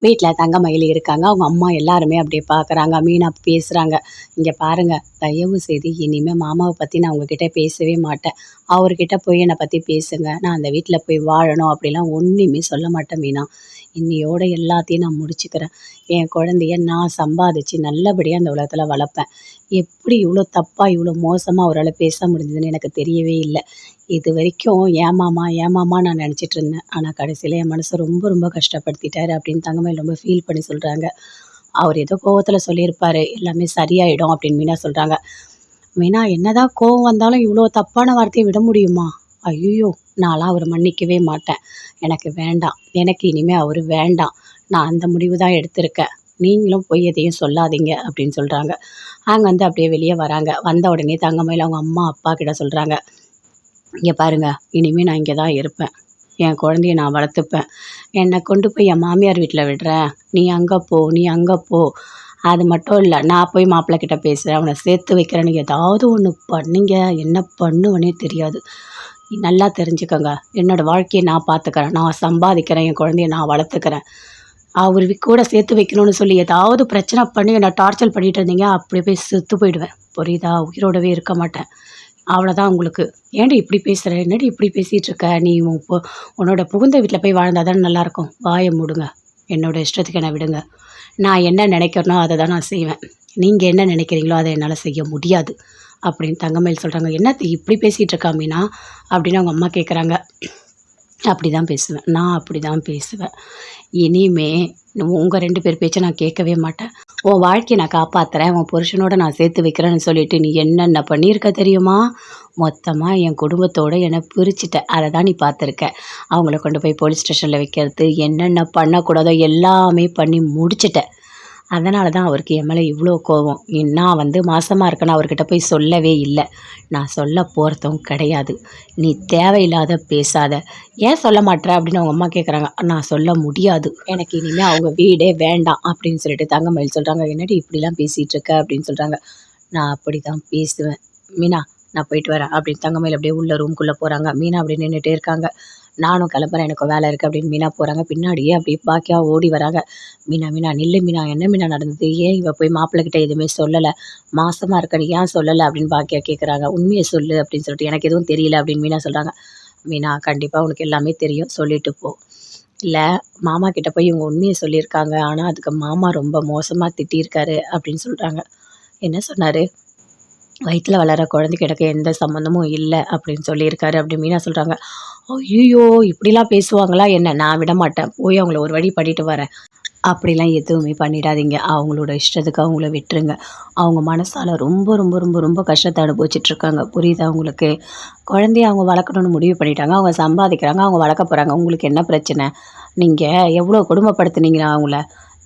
வீட்டில் தங்கமயில் இருக்காங்க. அவங்க அம்மா எல்லாருமே அப்படியே பார்க்குறாங்க. மீனா பேசுகிறாங்க. இங்கே பாருங்கள், தயவு செய்து இனிமேல் மாமாவை பற்றி நான் உங்ககிட்ட பேசவே மாட்டேன். அவர்கிட்ட போய் என்னை பற்றி பேசுங்க. நான் அந்த வீட்டில் போய் வாழணும் அப்படிலாம் ஒன்றுமே சொல்ல மாட்டேன் மீனா. இன்னையோட எல்லாத்தையும் நான் முடிச்சுக்கிறேன். என் குழந்தைய நான் சம்பாதிச்சு நல்லபடியாக அந்த உலகத்தில் வளர்ப்பேன். எப்படி இவ்வளோ தப்பாக இவ்வளோ மோசமாக அவரால் பேச முடிஞ்சதுன்னு எனக்கு தெரியவே இல்லை. இது வரைக்கும் ஏமாமா ஏமாமா நான் நினச்சிட்டு இருந்தேன். ஆனால் கடைசியில் என் மனசை ரொம்ப ரொம்ப கஷ்டப்படுத்திட்டாரு அப்படின்னு தங்கமயில் ரொம்ப ஃபீல் பண்ணி சொல்கிறாங்க. அவர் ஏதோ கோவத்தில் சொல்லியிருப்பாரு, எல்லாமே சரியாயிடும் அப்படின்னு மீனா சொல்கிறாங்க. மீனா என்னதான் கோவம் வந்தாலும் இவ்வளோ தப்பான வார்த்தையை விட முடியுமா? ஐயோ, நான்லாம் அவரை மன்னிக்கவே மாட்டேன். எனக்கு வேண்டாம், எனக்கு இனிமேல் அவர் வேண்டாம். நான் அந்த முடிவு தான் எடுத்திருக்கேன். நீங்களும் போய் எதையும் சொல்லாதீங்க அப்படின்னு சொல்கிறாங்க. அங்கே வந்து அப்படியே வெளியே வராங்க. வந்த உடனே தங்கமயில் அவங்க அம்மா அப்பா கிட்ட சொல்கிறாங்க, இங்கே பாருங்க, இனிமேல் நான் இங்கே தான் இருப்பேன். என் குழந்தைய நான் வளர்த்துப்பேன். என்னை கொண்டு போய் என் மாமியார் வீட்டில் விடுறேன். நீ அங்கே போ, நீ அங்கே போ. அது மட்டும் இல்லை, நான் போய் மாப்பிள்ளை கிட்ட பேசுகிறேன், அவனை சேர்த்து வைக்கிறேன்னு ஏதாவது ஒன்று பண்ணீங்க, என்ன பண்ணுவேனே தெரியாது. நல்லா தெரிஞ்சுக்கோங்க, என்னோடய வாழ்க்கையை நான் பார்த்துக்கிறேன், நான் சம்பாதிக்கிறேன், என் குழந்தைய நான் வளர்த்துக்கிறேன். அவர் கூட சேர்த்து வைக்கணும்னு சொல்லி ஏதாவது பிரச்சனை பண்ணி என்னை டார்ச்சர் பண்ணிகிட்டு இருந்தீங்க, அப்படியே போய் செத்து போயிடுவேன். புரியுதா? உயிரோடவே இருக்க மாட்டேன். அவ்வளோதான் உங்களுக்கு. ஏன்டி இப்படி பேசுகிற? என்னடி இப்படி பேசிகிட்டு இருக்க? நீ உன்னோட புகுந்த வீட்டில் போய் வாழ்ந்தால் தானே நல்லாயிருக்கும். வாயை மூடுங்க. என்னோடய இஷ்டத்துக்கு என்னை விடுங்க. நான் என்ன நினைக்கிறனோ அதை தான் நான் செய்வேன். நீங்கள் என்ன நினைக்கிறீங்களோ அதை என்னால் செய்ய முடியாது அப்படின்னு தங்கமயில் சொல்கிறாங்க. என்னத்தை இப்படி பேசிகிட்டு இருக்கா மீனா அப்படின்னு அவங்க அம்மா கேட்குறாங்க. அப்படி தான் பேசுவேன், நான் அப்படி தான் பேசுவேன். இனிமே உங்கள் 2 பேர் பேச்சை நான் கேட்கவே மாட்டேன். உன் வாழ்க்கையை நான் காப்பாற்றுறேன், உன் புருஷனோட நான் சேர்த்து வைக்கிறேன்னு சொல்லிட்டு நீ என்னென்ன பண்ணியிருக்க தெரியுமா? மொத்தமாக என் குடும்பத்தோடு என்னை பிரிச்சுட்ட. அதை தான் நீ பார்த்துருக்க. அவங்கள கொண்டு போய் போலீஸ் ஸ்டேஷனில் வைக்கிறது, என்னென்ன பண்ணக்கூடாதோ எல்லாமே பண்ணி முடிச்சிட்ட. அதனால தான் அவருக்கு என் மேலே இவ்வளோ கோபம். நான் வந்து மாசமாக இருக்கேன்னு அவர்கிட்ட போய் சொல்லவே இல்லை. நான் சொல்ல போகிறதும் கிடையாது. நீ தேவையில்லாத பேசாத. ஏன் சொல்ல மாட்டேற அப்படின்னு அவங்க அம்மா கேட்குறாங்க. நான் சொல்ல முடியாது, எனக்கு இனிமேல் அவங்க வீடே வேண்டாம் அப்படின்னு சொல்லிட்டு தங்கமயில் சொல்கிறாங்க. என்னடி இப்படிலாம் பேசிகிட்டு இருக்க அப்படின்னு சொல்கிறாங்க. நான் அப்படி தான் பேசுவேன் மீனா, நான் போயிட்டு வரேன் அப்படின்னு தங்கமயில் அப்படியே உள்ள ரூம்குள்ளே போகிறாங்க. மீனா அப்படி நின்றுட்டே இருக்காங்க. நானும் கிளம்புறேன், எனக்கு வேலை இருக்குது அப்படின்னு மீனா போகிறாங்க. பின்னாடியே அப்படியே பாக்கியா ஓடி வராங்க. மீனா மீனா நில்லு மீனா, என்ன மீனா நடந்தது? ஏன் இவ போய் மாப்பிள்ளைகிட்ட எதுவுமே சொல்லலை? மாசமாக இருக்கன்னு ஏன் சொல்லலை அப்படின்னு பாக்கியா கேட்குறாங்க. உண்மையை சொல்லு அப்படின்னு சொல்லிட்டு, எனக்கு எதுவும் தெரியல அப்படின்னு மீனா சொல்கிறாங்க. மீனா, கண்டிப்பாக உனக்கு எல்லாமே தெரியும், சொல்லிட்டு போ. இல்லை, மாமா கிட்ட போய் இவங்க உண்மையை சொல்லியிருக்காங்க, ஆனால் அதுக்கு மாமா ரொம்ப மோசமாக திட்டியிருக்காரு அப்படின்னு சொல்கிறாங்க. என்ன சொன்னார்? வயிற்றில் வளர குழந்தைக்கு எனக்கு எந்த சம்மந்தமும் இல்லை அப்படின்னு சொல்லியிருக்காரு அப்படி மீனா சொல்கிறாங்க. ஐயோ, இப்படிலாம் பேசுவாங்களா என்ன? நான் விட மாட்டேன், போய் அவங்கள ஒரு வழி பண்ணிட்டு வரேன். அப்படிலாம் எதுவுமே பண்ணிடாதீங்க. அவங்களோட இஷ்டத்துக்கு அவங்கள விட்டுருங்க. அவங்க மனசால் ரொம்ப ரொம்ப ரொம்ப ரொம்ப கஷ்டத்தை அனுபவிச்சிட்ருக்காங்க. புரியுதா உங்களுக்கு? குழந்தைய அவங்க வளர்க்கணும்னு முடிவு பண்ணிட்டாங்க. அவங்க சம்பாதிக்கிறாங்க, அவங்க வளர்க்க போகிறாங்க. உங்களுக்கு என்ன பிரச்சனை? நீங்கள் எவ்வளோ கொடுமைப்படுத்துனீங்களா அவங்கள?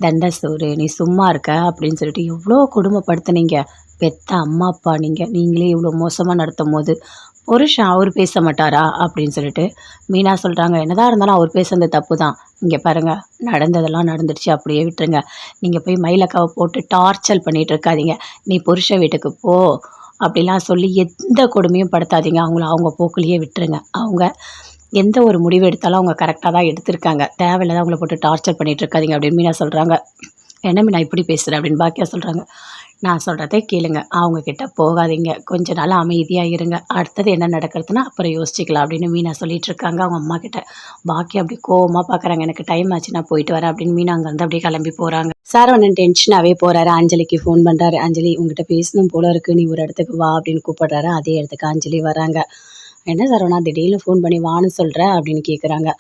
தண்ட சோறு, நீ சும்மா இருக்க அப்படின்னு சொல்லிட்டு எவ்வளோ கொடுமைப்படுத்துனீங்க. பெத்த அம்மா அப்பா நீங்களே இவ்வளோ மோசமாக நடத்தும் போது புருஷன் அவர் பேச மாட்டாரா அப்படின்னு சொல்லிட்டு மீனா சொல்கிறாங்க. என்னதான் இருந்தாலும் அவர் பேசுறது தப்பு தான். இங்கே பாருங்கள், நடந்ததெல்லாம் நடந்துடுச்சு, அப்படியே விட்டுருங்க. நீங்கள் போய் மயிலக்காவை போட்டு டார்ச்சர் பண்ணிகிட்டு இருக்காதீங்க. நீ புருஷ வீட்டுக்கு போ அப்படிலாம் சொல்லி எந்த கொடுமையும் படுத்தாதீங்க. அவங்க போக்குலேயே விட்டுருங்க. அவங்க எந்த ஒரு முடிவு எடுத்தாலும் அவங்க கரெக்டாக தான் எடுத்திருக்காங்க. தேவையில்லாத அவங்கள போட்டு டார்ச்சர் பண்ணிகிட்டு இருக்காதீங்க அப்படின்னு மீனா சொல்கிறாங்க. என்ன மீனா இப்படி பேசுகிறேன் அப்படின்னு பாக்கியா சொல்கிறாங்க. நான் சொல்கிறதே கேளுங்க, அவங்கக்கிட்ட போகாதீங்க, கொஞ்ச நாள் அமைதியாக இருங்க, அடுத்தது என்ன நடக்கிறதுனா அப்புறம் யோசிச்சிக்கலாம் அப்படின்னு மீனா சொல்லிட்டு இருக்காங்க அவங்க அம்மா கிட்ட. பாக்கி அப்படி கோவமாக பார்க்குறாங்க. எனக்கு டைம் ஆச்சு, நான் போயிட்டு வரேன் அப்படின்னு மீனா அங்கேருந்து அப்படியே கிளம்பி போகிறாங்க. சரவணன் டென்ஷனாகவே போகிறாரு. அஞ்சலிக்கு ஃபோன் பண்ணுறாரு. அஞ்சலி, உங்ககிட்ட பேசணும் போல இருக்குது, நீ ஒரு இடத்துக்கு வா அப்படின்னு கூப்பிடுறாரு. அதே இடத்துக்கு அஞ்சலி வராங்க. என்ன சரவணா திடீர்னு ஃபோன் பண்ணி வான்னு சொல்கிற அப்படின்னு கேட்குறாங்க.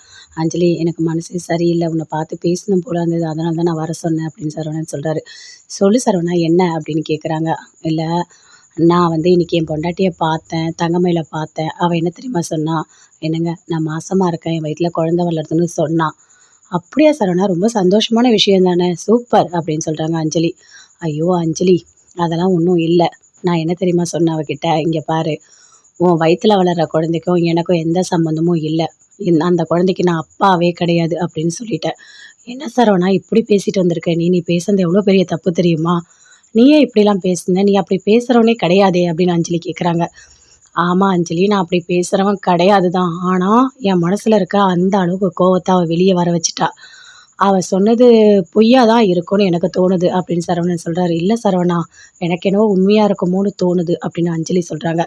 அஞ்சலி, எனக்கு மனசே சரியில்லை, உன்னை பார்த்து பேசணும் போல இருந்தது, அதனால தான் நான் வர சொன்னேன் அப்படின்னு சரவணன் சொல்கிறாரு. சொல்லு சரவணா, என்ன அப்படின்னு கேட்குறாங்க. இல்லை, நான் வந்து இன்றைக்கி என் பொண்டாட்டியை பார்த்தேன், தங்கமயில பார்த்தேன். அவள் என்ன தெரியுமா சொன்னா? என்னங்க, நான் மாசமாக இருக்கேன், என் வயிற்றில் குழந்தை வளர்த்துன்னு சொன்னான். அப்படியா சரவணா, ரொம்ப சந்தோஷமான விஷயம் தானே, சூப்பர் அப்படின்னு சொல்கிறாங்க அஞ்சலி. ஐயோ அஞ்சலி, அதெல்லாம் ஒன்றும் இல்லை. நான் என்ன தெரியுமா சொன்னேன் அவகிட்ட, இங்கே பாரு, உன் வயிற்றில் வளர்கிற குழந்தைக்கும் எனக்கும் எந்த சம்மந்தமும் இல்லை, அந்த குழந்தைக்கு நான் அப்பாவே கிடையாது அப்படின்னு சொல்லிட்டேன். என்ன சரவணா இப்படி பேசிட்டு வந்திருக்க? நீ பேசுனது எவ்வளோ பெரிய தப்பு தெரியுமா? நீயே இப்படிலாம் பேசுன? நீ அப்படி பேசுகிறவனே கிடையாதே அப்படின்னு அஞ்சலி கேட்குறாங்க. ஆமாம் அஞ்சலி, நான் அப்படி பேசுகிறவன் கிடையாது தான். ஆனால் என் மனசில் இருக்க அந்த அளவுக்கு கோவத்தை அவள் வெளியே வர வச்சுட்டா. அவ சொன்னது பொய்யா தான் இருக்கும்னு எனக்கு தோணுது அப்படின்னு சரவணன் சொல்றாரு. இல்ல சரவணா, எனக்கு என்னவோ உண்மையா இருக்குமோன்னு தோணுது அப்படின்னு அஞ்சலி சொல்றாங்க.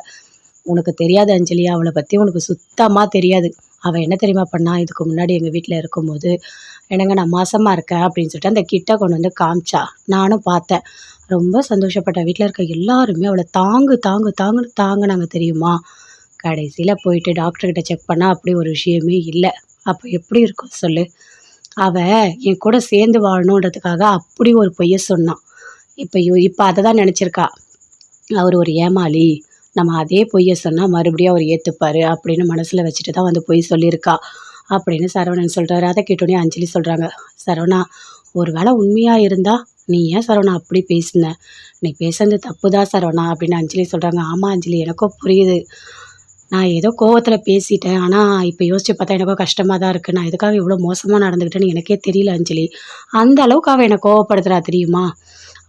உனக்கு தெரியாது அஞ்சலி, அவள பத்தி உனக்கு சுத்தமா தெரியாது. அவ என்ன தெரியுமா பண்ணா, இதுக்கு முன்னாடி எங்க வீட்ல இருக்கும்போது, "என்னங்க நான் மாசமா இருக்கேன்" அப்படின்னு சொல்லிட்டு அந்த கிட்ட கொண்டு வந்து காமிச்சா. நானும் பார்த்தேன். ரொம்ப சந்தோஷப்பட்டேன். வீட்ல இருக்க எல்லாருமே அவள தாங்கு, தாங்கு, தாங்குன்னு தாங்குனாங்க தெரியுமா? கடைசியில போயிட்டு டாக்டர் கிட்ட செக் பண்ணா, அப்படி ஒரு விஷயமே இல்ல. அப்ப எப்படி இருக்கும் சொல்லு? அவ என் கூட சேர்ந்து வாழணுன்றதுக்காக அப்படி ஒரு பொய்ய சொன்னா. இப்ப அத தான் நெனச்சிருக்கா. அவரு ஒரு ஏமாளி. நம்ம அதே பொய்ய சொன்னா மறுபடியும் அவர் ஏத்துப்பாரு அப்படின்னு மனசுல வச்சுட்டு தான் வந்து பொய் சொல்லியிருக்கா. அப்படின்னு சரவணன் சொல்றாரு. அத கேட்டோனே அஞ்சலி சொல்றாங்க. சரவணா, ஒரு வேள உண்மையா இருந்தா, நீ ஏன் சரவணா அப்படி பேசின? நீ பேசுனது தப்பு தான் சரவணா அப்படின்னு அஞ்சலி சொல்றாங்க. ஆமா அஞ்சலி, எனக்கும் புரியுது. நான் ஏதோ கோவத்துல பேசிட்டேன். ஆனா, இப்ப யோசிச்சு பார்த்தா எனக்கும் கஷ்டமா தான் இருக்கு. நான் எதுக்காக இவ்ளோ மோசமா நடந்துக்கிட்டேன்னு எனக்கே தெரியல அஞ்சலி. அந்த அளவுக்கு அவ என்ன கோவப்படுத்துறா தெரியுமா?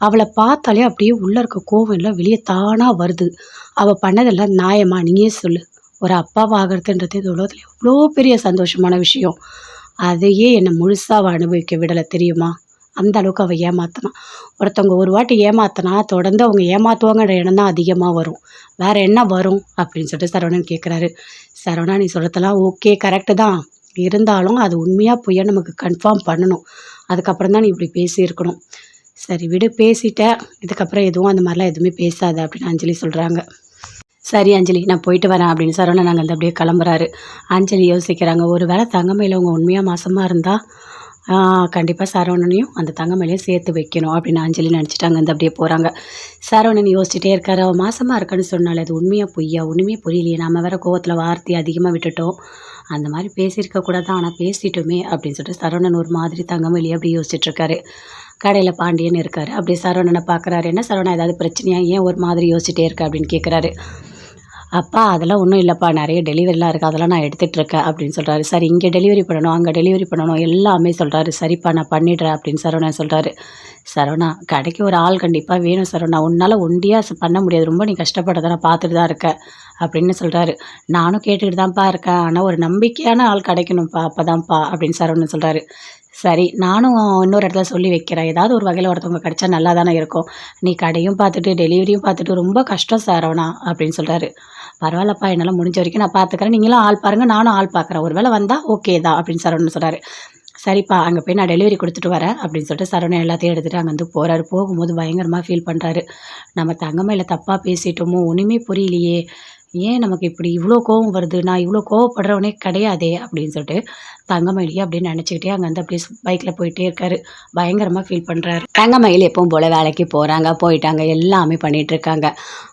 அவள பார்த்தாலே அப்படியே உள்ள இருக்க கோவம் எல்லாம் வெளிய தானா வருது. அவ பண்ணதெல்லாம் நியாயமா? நீயே சொல்லு. ஒரு அப்பாவா ஆகுறதுன்றது இந்த உலகத்துல எவ்ளோ பெரிய சந்தோஷமான விஷயம். அதையே என்ன முழுசா அவ அனுபவிக்க விடல தெரியுமா? அந்த அளவுக்கு அவ ஏமாத்துனா. ஒருத்தவங்க ஒரு வாட்டி ஏமாத்துனா, தொடர்ந்து அவங்க ஏமாத்துவாங்கன்ற எண்ணம் தான் அதிகமா வரும். வேற என்ன வரும்? அப்படின்னு சொல்லிட்டு சரவணன் கேட்குறாரு. சரவணா, நீ சொல்றதெல்லாம் ஓகே, கரெக்ட்டு தான். இருந்தாலும் அது உண்மையா பொய்யான்னு நமக்கு கன்ஃபார்ம் பண்ணணும். அதுக்கப்புறம் தான் நீ இப்படி பேசியிருக்கணும். சரி விடு, பேசிட்ட. இதுக்கப்புறம் எதுவும் அந்த மாரிலாம் எதுவுமே பேசாத அப்படின்னு அஞ்சலி சொல்றாங்க. சரி அஞ்சலி, நான் போயிட்டு வரேன் அப்படின்னு சரவணன் அங்கேருந்து அப்படியே கிளம்புறாரு. அஞ்சலி யோசிக்கிறாங்க. ஒரு வேளை தங்கமயில அவங்க உண்மையா மாசமா இருந்தா, கண்டிப்பா சரவணனையும் அந்த தங்கமயிலையும் சேர்த்து வைக்கணும் அப்படின்னு அஞ்சலி நினச்சுட்டு அங்கேருந்து அப்படியே போறாங்க. சரவணன் யோசிச்சுட்டே இருக்காரு. அவ மாசமா இருக்கான்னு சொன்னாலே அது உண்மையா பொய்யா? ஒண்ணுமே புரியலையே. நாம வேற கோவத்துல வார்த்தைய அதிகமா விட்டுட்டோம். அந்த மாரி பேசியிருக்க கூடாது தான். ஆனா பேசிட்டோமே அப்படின்னு சொல்லிட்டு சரவணன் ஒரு மாதிரி தங்கமயிலைய அப்படியே யோசிச்சுட்டு இருக்காரு. கடையில பாண்டியன் இருக்காரு. அப்படியே சரவணன பார்க்குறாரு. "என்ன சரவணா, ஏதாவது பிரச்சனையா? ஏன் ஒரு மாதிரி யோசிச்சுட்டே இருக்க?" அப்படின்னு கேட்குறாரு. "அப்பா அதெல்லாம் ஒண்ணும் இல்லப்பா. நெறைய டெலிவரிலாம் இருக்கு. அதெல்லாம் நான் எடுத்துட்டுருக்கேன்." அப்படின்னு சொல்றாரு. "சரி, இங்க டெலிவரி பண்ணணும், அங்க டெலிவரி பண்ணணும்." எல்லாமே சொல்றாரு. "சரிப்பா, நான் பண்ணிடுறேன்." அப்படின்னு சரவணன் சொல்றாரு. "சரவணா, கடைக்கு ஒரு ஆள் கண்டிப்பா வேணும் சரவணா. உன்னால ஒண்டியா பண்ண முடியாது. ரொம்ப நீ கஷ்டப்படுறத நான் பார்த்துட்டு தான் இருக்கேன்." அப்படின்னு சொல்றாரு. "நானும் கேட்டுக்கிட்டு தான்ப்பா இருக்கேன். ஆனா ஒரு நம்பிக்கையான ஆள் கிடைக்கணும்ப்பா. அப்பதான்ப்பா." அப்படின்னு சரவணன் சொல்றாரு. "சரி, நானும் இன்னொரு இடத்துல சொல்லி வைக்கிறேன். ஏதாவது ஒரு வகையில ஒருத்தவங்க கிடைச்சா நல்லா தானே இருக்கும். நீ கடையும் பார்த்துட்டு, டெலிவரியும் பார்த்துட்டு ரொம்ப கஷ்டம் சரவணா." அப்படின்னு சொல்றாரு. "பரவாயில்லப்பா, என்னால முடிஞ்ச வரைக்கும் நான் பார்த்துக்கிறேன். நீங்களும் ஆள் பாருங்க, நானும் ஆள் பார்க்குறேன். ஒரு வேளை வந்தா ஓகே தான்." அப்படின்னு சரவணன் சொல்றாரு. "சரிப்பா, அங்க போய் நான் டெலிவரி குடுத்துட்டு வரேன்." அப்படின்னு சொல்லிட்டு சரவணன் எல்லாத்தையும் எடுத்துட்டு அங்கேருந்து போறாரு. போகும்போது பயங்கரமா ஃபீல் பண்றாரு. நம்ம தங்கமயில தப்பா பேசிட்டோமோ! ஒண்ணுமே புரியலையே! ஏன் நமக்கு இப்படி இவ்ளோ கோவம் வருது? நான் இவ்ளோ கோவப்படுறவனே கிடையாதே! அப்படின்னு சொல்லிட்டு தங்கமயிலையே அப்படியே நெனச்சுக்கிட்டே அங்கேருந்து அப்படியே பைக்ல போயிட்டே இருக்காரு. பயங்கரமா ஃபீல் பண்றாரு. தங்கமயில் எப்பவும் போல வேலைக்கு போறாங்க, போயிட்டாங்க. எல்லாமே பண்ணிட்டுருக்காங்க.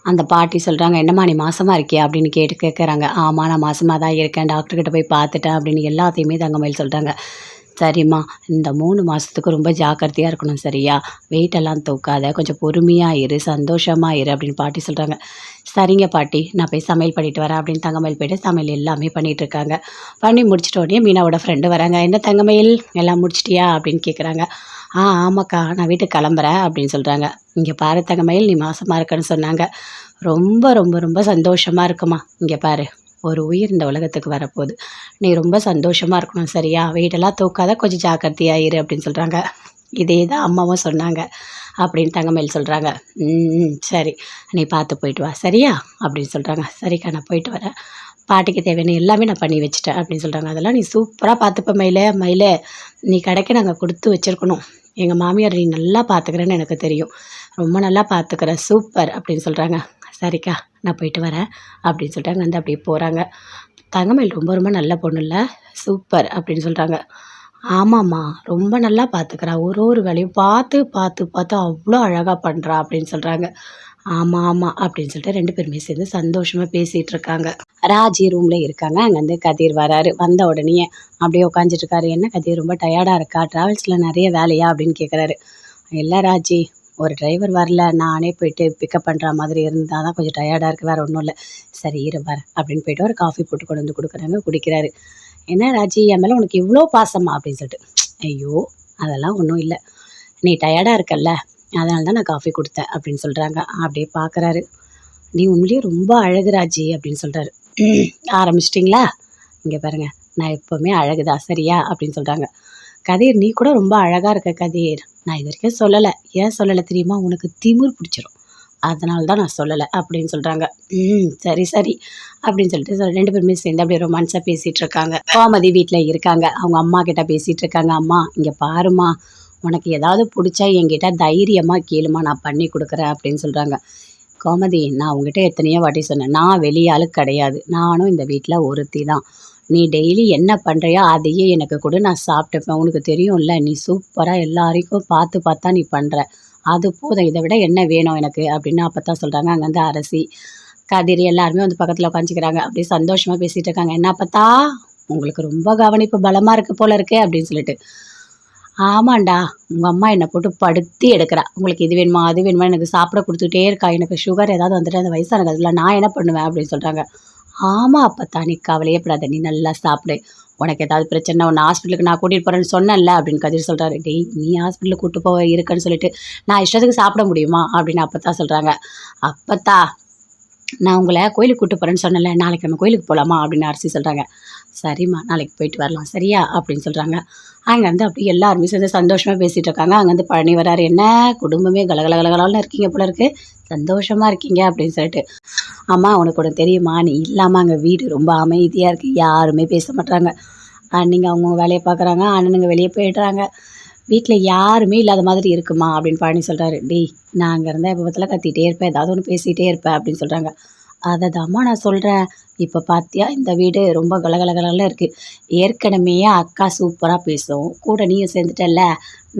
அந்த பாட்டி சொல்றாங்க, "என்னம்மா நீ மாசமா இருக்கியா?" அப்படின்னு கேட்குறாங்க. "ஆமா, நான் மாசமா தான் இருக்கேன். டாக்டர் கிட்ட போய் பார்த்துட்டேன்." அப்படின்னு எல்லாத்தையுமே தங்கமயில் சொல்றாங்க. "சரிம்மா, இந்த 3 மாசத்துக்கு ரொம்ப ஜாக்கிரதையா இருக்கணும் சரியா? வெயிட்டெல்லாம் தூக்காத. கொஞ்சம் பொறுமையா இரு, சந்தோஷமா இரு." அப்படின்னு பாட்டி சொல்றாங்க. "சரிங்க பாட்டி, நான் போய் சமையல் பண்ணிட்டு வரேன்." அப்படின்னு தங்கமயில் போயிட்டு சமையல் எல்லாமே பண்ணிட்டுருக்காங்க. பண்ணி முடிச்சிட்ட உடனே மீனாவோட ஃப்ரெண்டு வராங்க. "என்ன தங்கமயில், எல்லாம் முடிச்சிட்டியா?" அப்படின்னு கேட்குறாங்க. ஆமாக்கா, நான் வீட்டுக்கு கிளம்புறேன்." அப்படின்னு சொல்றாங்க. "இங்க பாரு தங்கமயில், நீ மாசமா இருக்கன்னு சொன்னாங்க. ரொம்ப, ரொம்ப, ரொம்ப சந்தோஷமா இருக்குமா. இங்க பாரு, ஒரு உயிர் இந்த உலகத்துக்கு வரப்போது. நீ ரொம்ப சந்தோஷமா இருக்கணும் சரியா? வெயிட்டெல்லாம் தூக்காத, கொஞ்சம் ஜாக்கிரதையா இரு." அப்படின்னு சொல்றாங்க. இதே தான் அம்மாவும் சொன்னாங்க அப்படின்னு தங்கமயில் சொல்றாங்க. "ம், சரி. நீ பார்த்து போயிட்டு வா சரியா?" அப்படின்னு சொல்றாங்க. "சரிக்கா, நான் போயிட்டு வரேன். பாட்டிக்கு தேவையான எல்லாமே நான் பண்ணி வச்சுட்டேன்." அப்படின்னு சொல்றாங்க. "அதெல்லாம் நீ சூப்பரா பார்த்துப்ப மயிலே. மயிலே, நீ கடைக்கு நாங்க குடுத்து வச்சிருக்கணும். எங்க மாமியார் நீ நல்லா பார்த்துக்கிறேன்னு எனக்கு தெரியும். ரொம்ப நல்லா பார்த்துக்கிற. சூப்பர்." அப்படின்னு சொல்றாங்க. "சரிக்கா, நான் போயிட்டு வரேன்." அப்படின்னு சொல்லிட்டு அங்கேருந்து அப்படியே போறாங்க. "தங்கமயில் ரொம்ப ரொம்ப நல்ல பொண்ணுல்ல? சூப்பர்." அப்படின்னு சொல்றாங்க. "ஆமாம்மா, ரொம்ப நல்லா பார்த்துக்கிறா. ஒரு ஒரு வேலையும் பார்த்து, பார்த்து, பார்த்து அவ்ளோ அழகா பண்றா." அப்படின்னு சொல்றாங்க. "ஆமா, ஆமா." அப்படின்னு சொல்லிட்டு 2 பேருமே சேர்ந்து சந்தோஷமா பேசிட்டு இருக்காங்க. ராஜி ரூம்ல இருக்காங்க. அங்கேருந்து கதிர் வராரு. வந்த உடனேயே அப்படியே உட்காந்துட்டு இருக்காரு. "என்ன கதிர், ரொம்ப டயர்டா இருக்கா? டிராவல்ஸ்ல நெறைய வேலையா?" அப்படின்னு கேட்குறாரு. "இல்ல ராஜி, ஒரு டிரைவர் வரல. நானே போயிட்டு பிக்கப் பண்ற மாதிரி இருந்தா தான் கொஞ்சம் டயர்டா இருக்கு. வேற ஒண்ணும் இல்ல." "சரி இரு வரேன்." அப்படின்னு போயிட்டு ஒரு காஃபி போட்டு கொண்டு வந்து குடுக்குறாங்க. குடிக்கிறாரு. "என்ன ராஜி, என் மேல உனக்கு இவ்ளோ பாசமா?" அப்படின்னு சொல்லிட்டு. "ஐயோ! அதெல்லாம் ஒண்ணும் இல்ல. நீ டயர்டா இருக்கல்ல, அதனால தான் நான் காஃபி குடுத்தேன்." அப்படின்னு சொல்றாங்க. அப்படியே பார்க்குறாரு. "நீ உண்மையிலேயே ரொம்ப அழகு ராஜி." அப்படின்னு சொல்றாரு. "ஆரம்பிச்சிட்டிங்களா? இங்க பாருங்க, நான் எப்பவுமே அழகு தான் சரியா?" அப்படின்னு சொல்றாங்க. கதிர் நீ கூட ரொம்ப அழகாக இருக்க கதிர். நான் இது வரைக்கும் சொல்லலை. ஏன் சொல்லலை தெரியுமா? உனக்கு திமிர் பிடிச்சிரும். அதனால தான் நான் சொல்லலை அப்படின்னு சொல்கிறாங்க. சரி சரி அப்படின்னு சொல்லிட்டு 2 பேருமே சேர்ந்து அப்படியே ரொமான்ஸாக பேசிகிட்டு இருக்காங்க. கோமதி வீட்டில் இருக்காங்க. அவங்க அம்மா கிட்ட பேசிகிட்டு இருக்காங்க. அம்மா இங்கே பாருமா, உனக்கு ஏதாவது பிடிச்சா என்கிட்ட தைரியமாக கேளுமா, நான் பண்ணி கொடுக்குறேன் அப்படின்னு சொல்கிறாங்க. கோமதி, நான் உங்ககிட்ட எத்தனையோ வாட்டி சொன்னேன், நான் வெளியாளு கிடையாது. நானும் இந்த வீட்டில் ஒருத்தி தான். நீ டெய்லி என்ன பண்ணுறியோ அதையே எனக்கு கொடு, நான் சாப்பிட்டுப்பேன். உனக்கு தெரியும்ல, நீ சூப்பராக எல்லாரையும் பார்த்து பார்த்தா நீ பண்ணுற. அது போதும், இதை விட என்ன வேணும் எனக்கு அப்படின்னு அப்போ தான் சொல்கிறாங்க. அங்கேருந்து அரசி, கதிர் எல்லாருமே வந்து பக்கத்தில் உட்காந்துக்கிறாங்க. அப்படியே சந்தோஷமாக பேசிகிட்டு இருக்காங்க. என்ன பார்த்தா உங்களுக்கு ரொம்ப கவனிப்பு பலமாக இருக்குது போல இருக்கே அப்படின்னு சொல்லிட்டு. ஆமாண்டா, உங்கள் அம்மா என்னை போட்டு படுத்தி எடுக்கிறா. உங்களுக்கு இது வேணுமா அது வேணுமா எனக்கு சாப்பிட கொடுத்துட்டே இருக்கா. எனக்கு சுகர் ஏதாவது வந்துட்டு அந்த வயசான காலத்தில் நான் என்ன பண்ணுவேன் அப்படின்னு சொல்கிறாங்க. ஆமாம் அப்பத்தா, நீ கவலையே படாத, நீ நல்லா சாப்பிடு. உனக்கு ஏதாவது பிரச்சனை உன்னை ஹாஸ்பிட்டலுக்கு நான் கூட்டிகிட்டு போகிறேன்னு சொன்னேன்ல அப்படின்னு கதிர் சொல்கிறாரு. டேய், நீ ஹாஸ்பிட்டலுக்கு கூப்பிட்டு போக இருக்குன்னு சொல்லிட்டு நான் இஷ்டத்துக்கு சாப்பிட முடியுமா அப்படின்னு அப்பத்தா சொல்கிறாங்க. அப்பத்தா, நான் உங்களை கோயிலுக்கு கூப்பிட்டு போகிறேன்னு சொன்னேன்ல, நாளைக்கு நம்ம கோயிலுக்கு போகலாமா அப்படின்னு அரசி சொல்கிறாங்க. சரிம்மா, நாளைக்கு போயிட்டு வரலாம் சரியா அப்படின்னு சொல்கிறாங்க. அங்கேருந்து அப்படி எல்லாருமே சேர்ந்து சந்தோஷமாக பேசிகிட்டு இருக்காங்க. அங்கேருந்து பழனி வராரு. என்ன குடும்பமே கலகலகலகலன்னு இருக்கீங்க போல இருக்கு, சந்தோஷமாக இருக்கீங்க அப்படின்னு சொல்லிட்டு. அம்மா உனக்கு ஒன்று தெரியுமா, நீ இல்லாமல் அங்கே வீடு ரொம்ப அமைதியாக இருக்குது, யாருமே பேச மாட்டாங்க. அண்ணிங்க அவங்க வேலையை பார்க்குறாங்க, அண்ணனுங்க வெளியே போயிடுறாங்க, வீட்டில் யாருமே இல்லாத மாதிரி இருக்குமா அப்படின்னு பழனி சொல்கிறாரு. டேய், நான் அங்கே இருந்தால் எப்போ பற்றில கத்திகிட்டே இருப்பேன், ஏதாவது ஒன்று பேசிகிட்டே இருப்பேன் அப்படின்னு சொல்கிறாங்க. அதை தாம்மா நான் சொல்கிறேன். இப்போ பார்த்தியா இந்த வீடு ரொம்ப கலகலகலன்னு இருக்குது. ஏற்கனவே அக்கா சூப்பராக பேசும், கூட நீயும் சேர்ந்துட்டல்ல,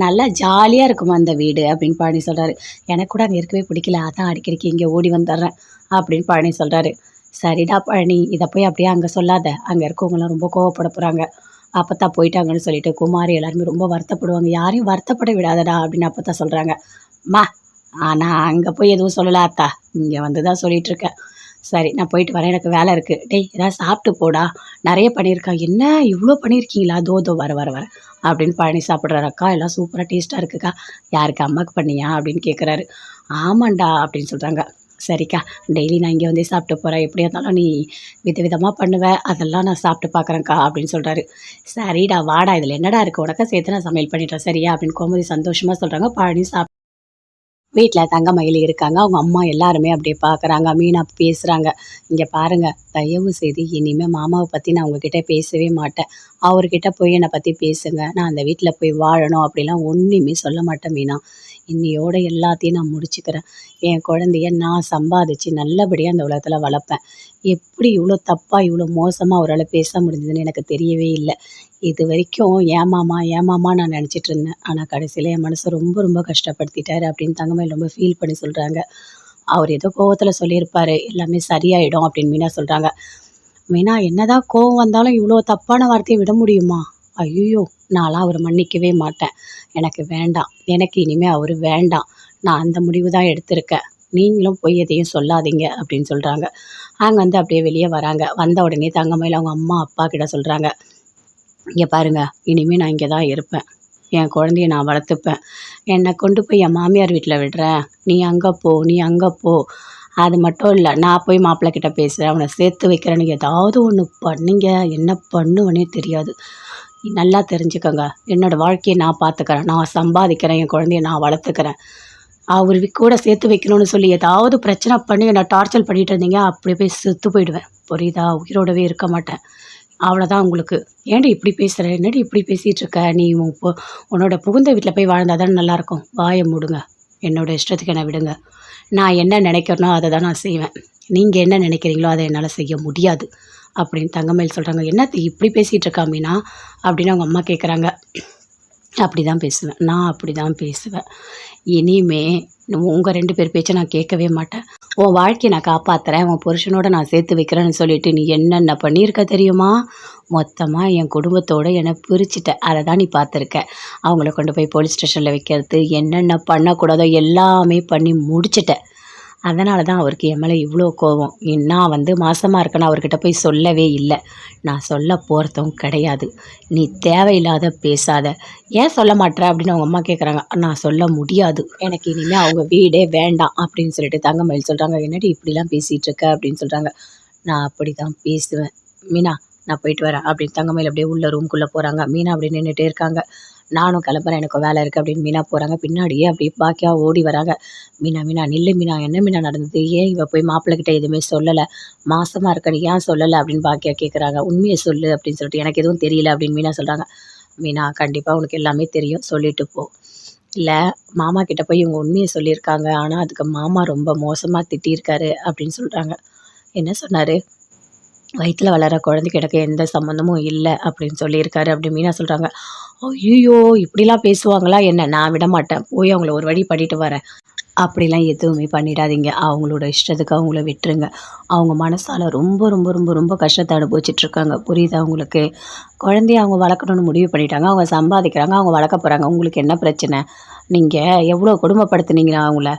நல்லா ஜாலியாக இருக்குமா அந்த வீடு அப்படின்னு பழனி சொல்கிறாரு. எனக்கு கூட அங்கே இருக்கவே பிடிக்கல, அதான் அடிக்கடிக்கு இங்கே ஓடி வந்துடுறேன் அப்படின்னு பழனி சொல்கிறாரு. சரிடா பழனி, இதை போய் அப்படியே அங்கே சொல்லாத, அங்கே இருக்கவங்களாம் ரொம்ப கோவப்பட போகிறாங்க. அப்பத்தான் போயிட்டாங்கன்னு சொல்லிட்டு குமாரி எல்லாருமே ரொம்ப வருத்தப்படுவாங்க. யாரையும் வருத்தப்பட விடாதடா அப்படின்னு அப்பத்தான் சொல்கிறாங்க. அம்மா, நான் அங்கே போய் எதுவும் சொல்லலை அத்தா, இங்கே வந்து தான் சொல்லிகிட்ருக்கேன். சரி, நான் போயிட்டு வரேன், எனக்கு வேலை இருக்குது. டேய், ஏதாவது சாப்பிட்டு போடா, நிறைய பண்ணியிருக்கா. என்ன இவ்வளோ பண்ணியிருக்கீங்களா? தோ வர வர வர அப்படின்னு பழனி சாப்பிட்றாரு. அக்கா எல்லாம் சூப்பராக டேஸ்ட்டாக இருக்குக்கா. யாருக்கு, அம்மாவுக்கு பண்ணியா அப்படின்னு கேட்குறாரு. ஆமாண்டா அப்படின்னு சொல்கிறாங்க. சரிக்கா, டெய்லி நான் இங்கே வந்து சாப்பிட்டு போகிறேன், எப்படியா இருந்தாலும் நீ விதவிதமாக பண்ணுவேன், அதெல்லாம் நான் சாப்பிட்டு பார்க்குறேன்க்கா அப்படின்னு சொல்கிறாரு. சரிடா வாடா, இதில் என்னடா இருக்குது, உனக்கா சேர்த்து நான் சமையல் பண்ணிட்டேன் சரியா அப்படின்னு கோமதி சந்தோஷமாக சொல்கிறாங்க. பழனி வீட்டில் தங்கமயில் இருக்காங்க. அவங்க அம்மா எல்லாருமே அப்படியே பார்க்குறாங்க. மீனா பேசுகிறாங்க. இங்கே பாருங்கள், தயவு செய்து இனிமேல் மாமாவை பற்றி நான் உங்ககிட்ட பேசவே மாட்டேன். அவர்கிட்ட போய் என்னை பற்றி பேசுங்க. நான் அந்த வீட்டில் போய் வாழணும் அப்படிலாம் ஒன்றுமே சொல்ல மாட்டேன் மீனா. இன்னையோட எல்லாத்தையும் நான் முடிச்சுக்கிறேன். என் குழந்தைய நான் சம்பாதிச்சு நல்லபடியாக அந்த உலகத்தில் வளர்ப்பேன். எப்படி இவ்வளோ தப்பாக இவ்வளோ மோசமாக அவரால் பேச முடிஞ்சதுன்னு எனக்கு தெரியவே இல்லை. இது வரைக்கும் ஏமாமா நான் நினச்சிட்டு இருந்தேன். ஆனால் கடைசியில் என் மனசை ரொம்ப ரொம்ப கஷ்டப்படுத்திட்டாரு அப்படின்னு தங்கமயில் ரொம்ப ஃபீல் பண்ணி சொல்கிறாங்க. அவர் ஏதோ கோவத்தில் சொல்லியிருப்பார், எல்லாமே சரியாயிடும் அப்படின்னு மீனா சொல்கிறாங்க. மீனா, என்னதான் கோவம் வந்தாலும் இவ்வளோ தப்பான வார்த்தையை விட முடியுமா? ஐயோ, நான்லாம் அவரை மன்னிக்கவே மாட்டேன். எனக்கு வேண்டாம், எனக்கு இனிமேல் அவர் வேண்டாம். நான் அந்த முடிவு தான் எடுத்திருக்கேன். நீங்களும் போய் எதையும் சொல்லாதீங்க அப்படின்னு சொல்கிறாங்க. அங்கே வந்து அப்படியே வெளியே வராங்க. வந்த உடனே தங்கமயில் அவங்க அம்மா அப்பா கிட்ட சொல்கிறாங்க. இங்கே பாருங்க, இனிமேல் நான் இங்கே தான் இருப்பேன். என் குழந்தைய நான் வளர்த்துப்பேன். என்னை கொண்டு போய் என் மாமியார் வீட்டில் விடுறேன், நீ அங்கே போ, நீ அங்கே போ. அது மட்டும் இல்லை, நான் போய் மாப்பிள்ளை கிட்ட பேசுகிறேன், அவனை சேர்த்து வைக்கிறேன்னு ஏதாவது ஒன்று பண்ணீங்க, என்ன பண்ணுவேனே தெரியாது. நல்லா தெரிஞ்சுக்கோங்க, என்னோடய வாழ்க்கையை நான் பார்த்துக்கிறேன், நான் சம்பாதிக்கிறேன், என் குழந்தைய நான் வளர்த்துக்கிறேன். அவர் கூட சேர்த்து வைக்கணும்னு சொல்லி ஏதாவது பிரச்சனை பண்ணி என்னை டார்ச்சர் பண்ணிகிட்டு இருந்தீங்க, அப்படி போய் செத்து போயிடுவேன். புரியுதா? உயிரோடவே இருக்க மாட்டேன். அவ்வளோதான் உங்களுக்கு. ஏன்டி இப்படி பேசுகிற? என்னடி இப்படி பேசிகிட்டு இருக்க? நீ உன்னோட புகுந்த வீட்டில் போய் வாழ்ந்தால் தானே நல்லாயிருக்கும். வாயை மூடுங்க, என்னோடய இஷ்டத்துக்கு என்னை விடுங்க. நான் என்ன நினைக்கிறேனோ அதை தான் நான் செய்வேன். நீங்கள் என்ன நினைக்கிறீங்களோ அதை என்னால் செய்ய முடியாது அப்படின்னு தங்கமயில் சொல்கிறாங்க. என்னத்தை இப்படி பேசிகிட்டு இருக்கா மீனா அப்படின்னு அவங்க அம்மா கேட்குறாங்க. அப்படி தான் பேசுவேன், நான் அப்படி தான் பேசுவேன். இனிமே உங்கள் 2 பேர் பேச்சை நான் கேட்கவே மாட்டேன். உன் வாழ்க்கையை நான் காப்பாற்றுறேன், உன் புருஷனோட நான் சேர்த்து வைக்கிறேன்னு சொல்லிட்டு நீ என்னென்ன பண்ணியிருக்க தெரியுமா? மொத்தமாக என் குடும்பத்தோடு என்னை பிரிச்சுட்ட. அதை தான் நீ பார்த்துருக்க. அவங்கள கொண்டு போய் போலீஸ் ஸ்டேஷனில் வைக்கிறது, என்னென்ன பண்ணக்கூடாதோ எல்லாமே பண்ணி முடிச்சிட்ட. அதனால தான் அவருக்கு என் மேலே இவ்வளோ கோபம். நான் வந்து மாசமாக இருக்கேன்னு அவர்கிட்ட போய் சொல்லவே இல்லை. நான் சொல்ல போகிறதும் கிடையாது. நீ தேவையில்லாத பேசாத. ஏன் சொல்ல மாட்டேற அப்படின்னு அவங்க அம்மா கேட்குறாங்க. நான் சொல்ல முடியாது, எனக்கு இனிமேல் அவங்க வீடே வேண்டாம் அப்படின்னு சொல்லிட்டு தங்கமயில் சொல்கிறாங்க. என்னடி இப்படிலாம் பேசிகிட்டு இருக்க அப்படின்னு சொல்கிறாங்க. நான் அப்படி தான் பேசுவேன் மீனா, நான் போயிட்டு வரேன் அப்படின்னு தங்கமயில் அப்படியே உள்ள ரூம்குள்ளே போகிறாங்க. மீனா அப்படி நின்றுட்டே இருக்காங்க. நானும் கிளம்புறேன், எனக்கு வேலை இருக்குது அப்படின்னு மீனா போகிறாங்க. பின்னாடியே அப்படியே பாக்கியா ஓடி வராங்க. மீனா மீனா நில்லு மீனா, என்ன மீனா நடந்தது? ஏன் இவ போய் மாப்பிள்ளைகிட்ட எதுவுமே சொல்லலை? மாசமாக இருக்க நீ ஏன் சொல்லலை அப்படின்னு பாக்கியா கேட்குறாங்க. உண்மையை சொல்லு அப்படின்னு சொல்லிட்டு, எனக்கு எதுவும் தெரியல அப்படின்னு மீனா சொல்கிறாங்க. மீனா கண்டிப்பாக உனக்கு எல்லாமே தெரியும், சொல்லிட்டு போ. இல்லை, மாமா கிட்ட போய் இவங்க உண்மையை சொல்லியிருக்காங்க, ஆனால் அதுக்கு மாமா ரொம்ப மோசமாக திட்டியிருக்காரு அப்படின்னு சொல்கிறாங்க. என்ன சொன்னார்? வயித்துல வளர குழந்தைக்கு எனக்கு எந்த சம்மந்தமும் இல்லை அப்படின்னு சொல்லியிருக்காரு அப்படி மீனா சொல்கிறாங்க. ஐயோ, இப்படிலாம் பேசுவாங்களா என்ன? நான் விட மாட்டேன், போய் அவங்கள ஒரு வழி பண்ணிட்டு வரேன். அப்படிலாம் எதுவுமே பண்ணிடாதீங்க, அவங்களோட இஷ்டத்துக்கு அவங்கள விட்டுருங்க. அவங்க மனசால் ரொம்ப ரொம்ப ரொம்ப ரொம்ப கஷ்டத்தை அனுபவிச்சிட்ருக்காங்க, புரியுதா உங்களுக்கு? குழந்தைய அவங்க வளர்க்கணும்னு முடிவு பண்ணிட்டாங்க, அவங்க சம்பாதிக்கிறாங்க, அவங்க வளர்க்க போகிறாங்க. உங்களுக்கு என்ன பிரச்சனை? நீங்கள் எவ்வளோ கொடுமைப்படுத்துனீங்க அவங்கள?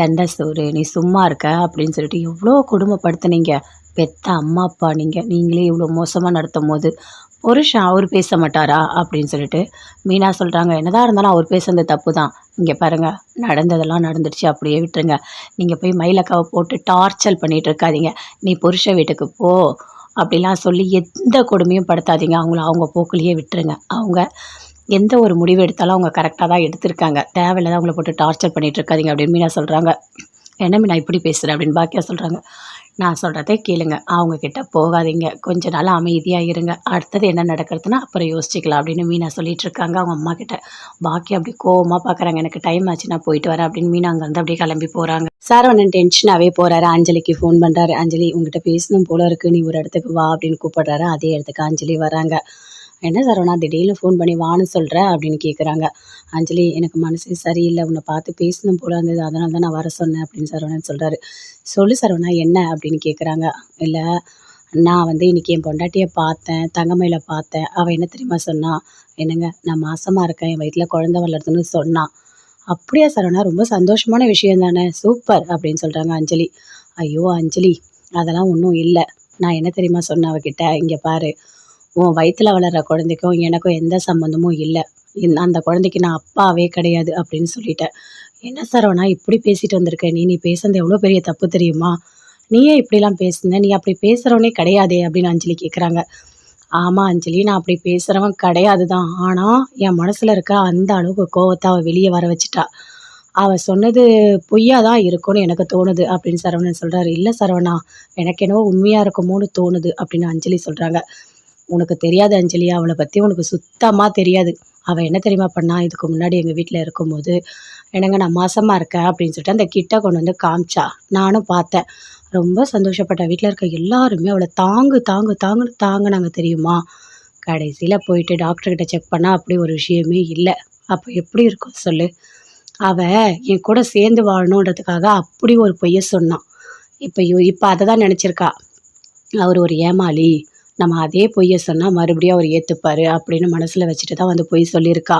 தண்ட சோறு, நீ சும்மா இருக்க அப்படின்னு சொல்லிட்டு எவ்வளோ கொடுமைப்படுத்துனீங்க. பெத்த அம்மா அப்பா நீங்களே இவ்வளோ மோசமாக நடத்தும் போது புருஷன் அவர் பேச மாட்டாரா அப்படின்னு சொல்லிட்டு மீனா சொல்கிறாங்க. என்னதான் இருந்தாலும் அவர் பேசுனது தப்பு தான். இங்கே பாருங்கள், நடந்ததெல்லாம் நடந்துடுச்சு, அப்படியே விட்டுருங்க. நீங்கள் போய் மயிலக்காவை போட்டு டார்ச்சர் பண்ணிகிட்டு இருக்காதீங்க. நீ புருஷ வீட்டுக்கு போ அப்படிலாம் சொல்லி எந்த கொடுமையும் படுத்தாதீங்க. அவங்கள அவங்க போக்குலேயே விட்டுருங்க. அவங்க எந்த ஒரு முடிவு எடுத்தாலும் அவங்க கரெக்டாக தான் எடுத்திருக்காங்க. தேவையில்லாத அவங்கள போட்டு டார்ச்சர் பண்ணிகிட்டு இருக்காதீங்க அப்படின்னு மீனா சொல்கிறாங்க. என்ன மீனா இப்படி பேசுகிறேன் அப்படின்னு பாக்கியா சொல்கிறாங்க. நான் சொல்கிறதே கேளுங்க, அவங்கக்கிட்ட போகாதீங்க, கொஞ்ச நாள் அமைதியாக இருங்க, அடுத்தது என்ன நடக்கிறதுனா அப்புறம் யோசிச்சிக்கலாம் அப்படின்னு மீனா சொல்லிகிட்ருக்காங்க அவங்க அம்மா கிட்ட. பாக்கி அப்படி கோவமாக பார்க்குறாங்க. எனக்கு டைம் ஆச்சு, நான் போயிட்டு வரேன் அப்படின்னு மீனா அங்கேருந்து அப்படியே கிளம்பி போகிறாங்க. சரவணன் டென்ஷனாகவே போகிறாரு. அஞ்சலிக்கு ஃபோன் பண்ணுறாரு. அஞ்சலி, உங்ககிட்ட பேசணும் போல இருக்குது, நீ ஒரு இடத்துக்கு வா அப்படின்னு கூப்பிடுறாரு. அதே இடத்துக்கு அஞ்சலி வராங்க. என்ன சரவணா திடீர்னு ஃபோன் பண்ணி வான்னு சொல்கிற அப்படின்னு கேட்குறாங்க. அஞ்சலி, எனக்கு மனசே சரியில்லை, உன்னை பார்த்து பேசணும் போல இருந்தது, அதனால தான் நான் வர சொன்னேன் அப்படின்னு சரவணன் சொல்கிறாரு. சொல்லு சரவணா, என்ன அப்படின்னு கேட்குறாங்க. இல்லை, நான் இன்றைக்கி என் பொண்டாட்டியை பார்த்தேன், தங்கமயில பார்த்தேன். அவள் என்ன தெரியுமா சொன்னா? என்னங்க, நான் மாசமாக இருக்கேன், என் வயிற்றில் குழந்தை வளர்றதுன்னு சொன்னான். அப்படியா சரவணா, ரொம்ப சந்தோஷமான விஷயம் தானே, சூப்பர் அப்படின்னு சொல்கிறாங்க அஞ்சலி. ஐயோ அஞ்சலி, அதெல்லாம் ஒன்றும் இல்லை. நான் என்ன தெரியுமா சொன்னேன் அவகிட்ட, இங்கே பாரு, உன் வயிற்றில் வளர்கிற குழந்தைக்கும் எனக்கும் எந்த சம்மந்தமும் இல்லை, அந்த குழந்தைக்கு நான் அப்பாவே கிடையாது அப்படின்னு சொல்லிட்டேன். என்ன சரவணா இப்படி பேசிட்டு வந்திருக்க? நீ பேசுனது எவ்வளோ பெரிய தப்பு தெரியுமா? நீயே இப்படிலாம் பேசுன? நீ அப்படி பேசுகிறவனே கிடையாதே அப்படின்னு அஞ்சலி கேட்குறாங்க. ஆமாம் அஞ்சலி, நான் அப்படி பேசுகிறவன் கிடையாது தான். ஆனால் என் மனசில் இருக்க அந்த அளவுக்கு கோவத்தை அவள் வெளியே வர வச்சுட்டா. அவள் சொன்னது பொய்யா தான் இருக்கும்னு எனக்கு தோணுது அப்படின்னு சரவணன் சொல்கிறாரு. இல்லை சரவணா, எனக்கு என்னவோ உண்மையாக இருக்குமோன்னு தோணுது அப்படின்னு அஞ்சலி சொல்கிறாங்க. உனக்கு தெரியாது அஞ்சலி, அவளை பற்றி உனக்கு சுத்தமாக தெரியாது. அவள் என்ன தெரியுமா பண்ணா? இதுக்கு முன்னாடி எங்கள் வீட்டில் இருக்கும்போது, என்னங்க நான் மாசமாக இருக்கேன் அப்படின்னு சொல்லிட்டு அந்த கிட்ட கொண்டு வந்து காமிச்சா. நானும் பார்த்தேன், ரொம்ப சந்தோஷப்பட்டேன். வீட்டில் இருக்க எல்லாருமே அவளை தாங்கு தாங்கு தாங்குன்னு தாங்குனாங்க தெரியுமா? கடைசியில் போயிட்டு டாக்டர்கிட்ட செக் பண்ணால் அப்படி ஒரு விஷயமே இல்லை. அப்போ எப்படி இருக்கும் சொல்லு? அவள் என் கூட சேர்ந்து வாழணுன்றதுக்காக அப்படி ஒரு பொய்யை சொன்னான். இப்போ அதை தான் நினச்சிருக்கா, அவர் ஒரு ஏமாளி, நம்ம அதே பொய்யை சொன்னால் மறுபடியும் அவர் ஏற்றுப்பார் அப்படின்னு மனசில் வச்சுட்டு தான் பொய் சொல்லியிருக்கா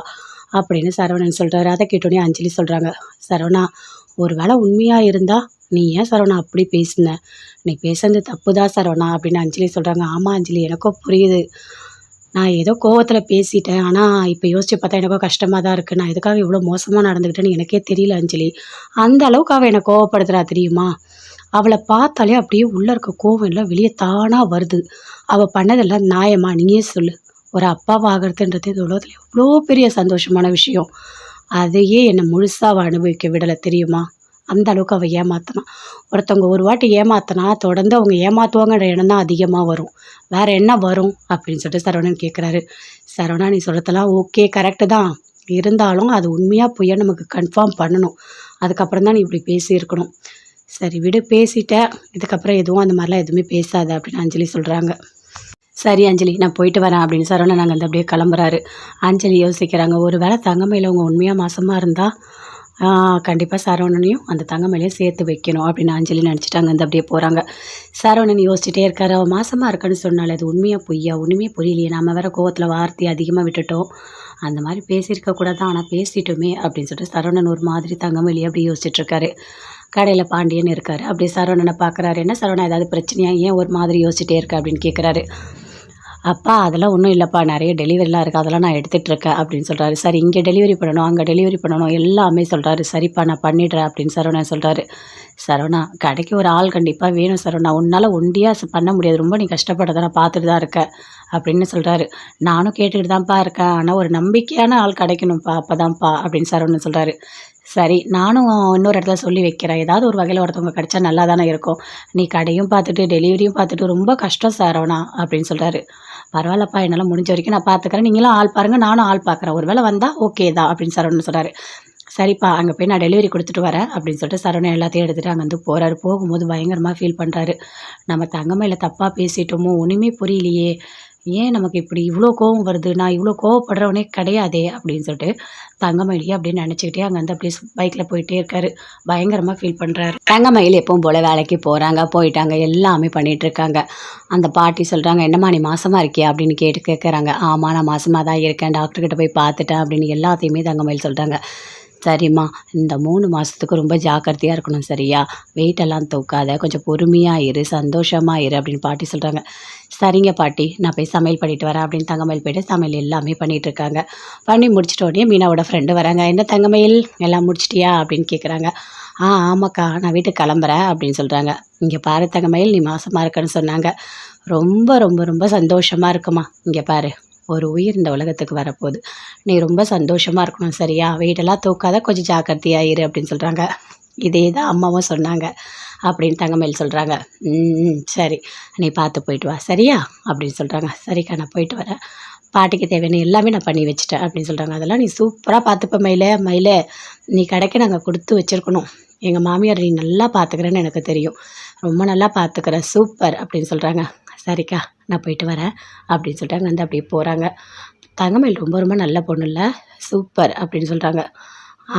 அப்படின்னு சரவணன் சொல்கிறாரு. அதை கேட்டோடனே அஞ்சலி சொல்கிறாங்க. சரவணா, ஒரு வேளை உண்மையாக இருந்தால் நீ ஏன் சரவணா அப்படி பேசின? நீ பேசுனது தப்பு தான் சரவணா அப்படின்னு அஞ்சலி சொல்கிறாங்க. ஆமாம் அஞ்சலி, எனக்கும் புரியுது, நான் ஏதோ கோவத்தில் பேசிட்டேன், ஆனால் இப்போ யோசிச்சு பார்த்தா எனக்கும் கஷ்டமாக தான் இருக்குது. நான் எதுக்காக இவ்வளோ மோசமாக நடந்துக்கிட்டேன்னு எனக்கே தெரியல அஞ்சலி. அந்த அளவுக்கு அவள் என்னை கோவப்படுத்துகிறா தெரியுமா? அவளை பார்த்தாலே அப்படியே உள்ளே இருக்க கோவம் எல்லாம் வெளியே தானாக வருது. அவள் பண்ணதெல்லாம் நியாயமா? நீயே சொல்லு. ஒரு அப்பாவாகிறதுன்றது இந்த உலகத்தில் எவ்வளோ பெரிய சந்தோஷமான விஷயம். அதையே என்னை முழுசாக அவள் அனுபவிக்க விடலை தெரியுமா? அந்த அளவுக்கு அவள் ஏமாத்தினான். ஒருத்தவங்க ஒரு வாட்டி ஏமாத்தினா தொடர்ந்து அவங்க ஏமாற்றுவாங்கன்ற எண்ணம் தான் அதிகமாக வரும். வேறு என்ன வரும் அப்படின்னு சொல்லிட்டு சரவணன் கேட்குறாரு. சரவணா, நீ சொல்கிறதெல்லாம் ஓகே, கரெக்டு தான். இருந்தாலும் அது உண்மையாக பொய்யா நமக்கு கன்ஃபார்ம் பண்ணணும். அதுக்கப்புறம் தான் நீ இப்படி பேசியிருக்கணும். சரி விடு, பேசிட்டேன், இதுக்கப்புறம் எதுவும் அந்த மாதிரிலாம் எதுவுமே பேசாத அப்படின்னு அஞ்சலி சொல்கிறாங்க. சரி அஞ்சலி, நான் போயிட்டு வரேன் அப்படின்னு சரவணன் நாங்கள் அப்படியே கிளம்புறாரு. அஞ்சலி யோசிக்கிறாங்க, ஒரு வேளை தங்கமயில அவங்க உண்மையாக மாசமாக இருந்தால் கண்டிப்பாக சரவணனையும் அந்த தங்கமயிலையும் சேர்த்து வைக்கணும் அப்படின்னு அஞ்சலி நினச்சிட்டாங்க. அந்த அப்படியே போகிறாங்க. சரவணன் யோசிச்சுட்டே இருக்காரு. அவள் மாசமாக இருக்கான்னு சொன்னாலே அது உண்மையாக பொய்யா ஒன்றுமே புரியலையே, நம்ம வேறு கோவத்தில் வார்த்தையை அதிகமாக விட்டுட்டோம், அந்த மாதிரி பேசியிருக்கக்கூடாது, ஆனால் பேசிட்டோமே அப்படின்னு சொல்லிட்டு சரவணன் ஒரு மாதிரி தங்கமயிலையே அப்படி யோசிச்சுட்ருக்காரு. கடையில் பாண்டியன் இருக்கார். அப்படியே சரவணனை பார்க்குறாரு. என்ன சரவணா, ஏதாவது பிரச்சனையா, ஏன் ஒரு மாதிரி யோசிச்சுட்டே இருக்க அப்படின்னு கேட்குறாரு. அப்பா அதெல்லாம் ஒன்றும் இல்லைப்பா, நிறைய டெலிவரிலாம் இருக்குது, அதெல்லாம் நான் எடுத்துகிட்ருக்கேன் அப்படின்னு சொல்கிறாரு. சரி இங்கே டெலிவரி பண்ணணும், அங்கே டெலிவரி பண்ணணும் எல்லாமே சொல்கிறாரு. சரிப்பா நான் பண்ணிடுறேன் அப்படின்னு சரவணன் சொல்கிறாரு. சரவணா, கடைக்கு ஒரு ஆள் கண்டிப்பாக வேணும் சரவணா, உன்னால் ஒண்டியா பண்ண முடியாது, ரொம்ப நீ கஷ்டப்படுறத நான் பார்த்துட்டு தான் இருக்கேன் அப்படின்னு சொல்கிறாரு. நானும் கேட்டுக்கிட்டு தான்ப்பா இருக்கேன், ஆனால் ஒரு நம்பிக்கையான ஆள் கிடைக்கணும்ப்பா, அப்போதான்ப்பா அப்படின்னு சரவணன் சொல்கிறாரு. சரி நானும் இன்னொரு இடத்துல சொல்லி வைக்கிறேன், ஏதாவது ஒரு வகையில் ஒருத்தவங்க கிடைச்சா நல்லா தானே இருக்கும். நீ கடையும் பார்த்துட்டு டெலிவரியும் பார்த்துட்டு ரொம்ப கஷ்டம் சரவணா அப்படின்னு சொல்கிறாரு. பரவாயில்லப்பா, என்னால் முடிஞ்ச வரைக்கும் நான் பார்த்துக்கிறேன், நீங்களும் ஆள் பாருங்கள் நானும் ஆள் பார்க்குறேன், ஒரு வேளை வந்தால் ஓகே தான் அப்படின்னு சரவணன் சொல்கிறாரு. சரிப்பா அங்கே போய் நான் டெலிவரி கொடுத்துட்டு வரேன் அப்படின்னு சொல்லிட்டு சரவணன் எல்லாத்தையும் எடுத்துகிட்டு அங்கேருந்து போகிறாரு. போகும்போது பயங்கரமாக ஃபீல் பண்ணுறாரு. நம்ம தங்கமயில தப்பாக பேசிட்டோமோ, ஒன்றுமே புரியலையே, ஏன் நமக்கு இப்படி இவ்வளோ கோவம் வருது, நான் இவ்வளோ கோவப்படுறவனே கிடையாதே அப்படின்னு சொல்லிட்டு தங்கமயிலையே அப்படின்னு நினச்சிக்கிட்டே அங்கேருந்து அப்படியே பைக்கில் போயிட்டே இருக்காரு. பயங்கரமாக ஃபீல் பண்ணுறாரு. தங்கமயில் எப்பவும் போல் வேலைக்கு போகிறாங்க, போயிட்டாங்க, எல்லாமே பண்ணிகிட்ருக்காங்க. அந்த பாட்டி சொல்கிறாங்க, என்னம்மா நீ மாசமாக இருக்கியா அப்படின்னு கேட்குறாங்க. ஆமாம் நான் மாசமாக தான் இருக்கேன், டாக்டர்கிட்ட போய் பார்த்துட்டேன் அப்படின்னு எல்லாத்தையுமே தங்கமயில் சொல்கிறாங்க. சரிம்மா, இந்த 3 மாதத்துக்கு ரொம்ப ஜாக்கிரதையாக இருக்கணும் சரியா, வெயிட்டெல்லாம் தூக்காத, கொஞ்சம் பொறுமையாக இரு, சந்தோஷமாக இரு அப்படின்னு பாட்டி சொல்கிறாங்க. சரிங்க பாட்டி, நான் போய் சமையல் பண்ணிட்டு வரேன் அப்படின்னு தங்கமயில் போய்ட்டு சமையல் எல்லாமே பண்ணிகிட்ருக்காங்க. பண்ணி முடிச்சிட்டோடனே மீனாவோட ஃப்ரெண்டு வராங்க. என்ன தங்கமயில் எல்லாம் முடிச்சிட்டியா அப்படின்னு கேட்குறாங்க. ஆமாக்கா நான் வீட்டுக்கு கிளம்புறேன் அப்படின்னு சொல்கிறாங்க. இங்கே பாரு தங்கமயில், நீ மாசமாக இருக்கன்னு சொன்னாங்க, ரொம்ப ரொம்ப ரொம்ப சந்தோஷமாக இருக்குமா. இங்கே பாரு, ஒரு உயிர் இந்த உலகத்துக்கு வரப்போகுது, நீ ரொம்ப சந்தோஷமாக இருக்கணும் சரியா, வெயிட்டெல்லாம் தூக்காத, கொஞ்சம் ஜாக்கிரதையாக இரு அப்படின்னு சொல்கிறாங்க. இதே தான் அம்மாவும் சொன்னாங்க அப்படின்னு தங்கமயில் சொல்கிறாங்க. சரி நீ பார்த்து போயிட்டு வா சரியா அப்படின்னு சொல்கிறாங்க. சரிக்கா நான் போயிட்டு வரேன், பாட்டிக்கு தேவையான எல்லாமே நான் பண்ணி வச்சுட்டேன் அப்படின்னு சொல்கிறாங்க. அதெல்லாம் நீ சூப்பராக பார்த்துப்ப மயிலே, நீ கடைக்கு நாங்கள் கொடுத்து வச்சுருக்கணும், எங்கள் மாமியார் நீ நல்லா பார்த்துக்கிறேன்னு எனக்கு தெரியும், ரொம்ப நல்லா பார்த்துக்கிறேன், சூப்பர் அப்படின்னு சொல்கிறாங்க. சரிக்கா நான் போயிட்டு வரேன் அப்படின்னு சொல்லிட்டு அங்கே வந்து அப்படியே போகிறாங்க. தங்கமயில் ரொம்ப ரொம்ப நல்ல பொண்ணு இல்லை, சூப்பர் அப்படின்னு சொல்கிறாங்க.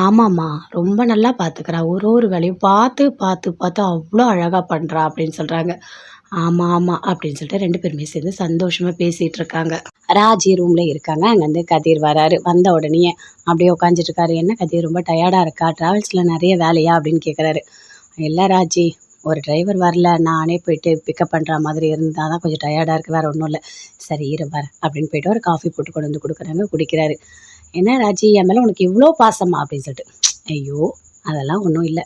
ஆமாம்மா ரொம்ப நல்லா பார்த்துக்கிறா, ஒரு வேலையும் பார்த்து பார்த்து பார்த்து அவ்வளோ அழகாக பண்ணுறா அப்படின்னு சொல்கிறாங்க. ஆமாம் ஆமாம் அப்படின்னு சொல்லிட்டு 2 பேருமே சேர்ந்து சந்தோஷமாக பேசிகிட்டு இருக்காங்க. ராஜி ரூமில் இருக்காங்க. அங்கேருந்து கதிர் வராரு. வந்த உடனே அப்படியே உட்காந்துட்டு இருக்காரு. என்ன கதிர் ரொம்ப டயர்டாக இருக்கா, ட்ராவல்ஸில் நிறைய வேலையா அப்படின்னு கேட்குறாரு. இல்லை ராஜி, ஒரு டிரைவர் வரல, நானே போயிட்டு பிக்கப் பண்ணுற மாதிரி இருந்தால் தான் கொஞ்சம் டயர்டாக இருக்குது, வேறு ஒன்றும் இல்லை. சரி இரு வரேன் அப்படின்னு போயிட்டு ஒரு காஃபி போட்டு கொண்டு வந்து கொடுக்குறாங்க, குடிக்கிறாரு. என்ன ராஜி, என் மேலே உனக்கு இவ்வளோ பாசமா அப்படின்னு சொல்லிட்டு. ஐயோ அதெல்லாம் ஒன்றும் இல்லை,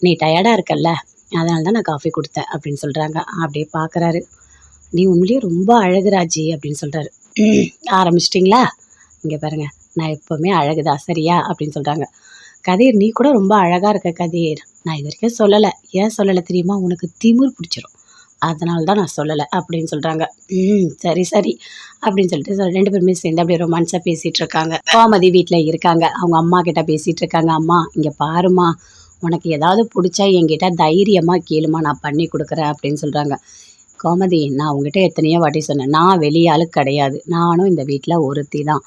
நீ டயர்டாக இருக்கல்ல அதனால தான் நான் காஃபி கொடுத்தேன் அப்படின்னு சொல்கிறாங்க. அப்படியே பார்க்குறாரு. நீ உண்மையிலேயே ரொம்ப அழகு ராஜி அப்படின்னு சொல்கிறாரு. ஆரம்பிச்சிட்டிங்களா, இங்கே பாருங்க நான் எப்போவுமே அழகுதான் சரியா அப்படின்னு சொல்கிறாங்க. கதிர் நீ கூட ரொம்ப அழகாக இருக்க கதிர், நான் இது வரைக்கும் சொல்லலை, ஏன் சொல்லலை தெரியுமா, உனக்கு திமிர் பிடிச்சிரும், அதனால தான் நான் சொல்லலை அப்படின்னு சொல்கிறாங்க. சரி சரி அப்படின்னு சொல்லிட்டு 2 பேருமே சேர்ந்து அப்படியே ரொமான்ஸாக பேசிகிட்டு இருக்காங்க. கோமதி வீட்டில் இருக்காங்க, அவங்க அம்மா கிட்ட பேசிகிட்டு இருக்காங்க. அம்மா இங்கே பாருமா, உனக்கு ஏதாவது பிடிச்சா என்கிட்ட தைரியமாக கேளுமா, நான் பண்ணி கொடுக்குறேன் அப்படின்னு சொல்கிறாங்க. கோமதி, நான் உங்ககிட்ட எத்தனையோ வாட்டி சொன்னேன், நான் வெளியாளு கிடையாது, நானும் இந்த வீட்டில் ஒருத்தி தான்,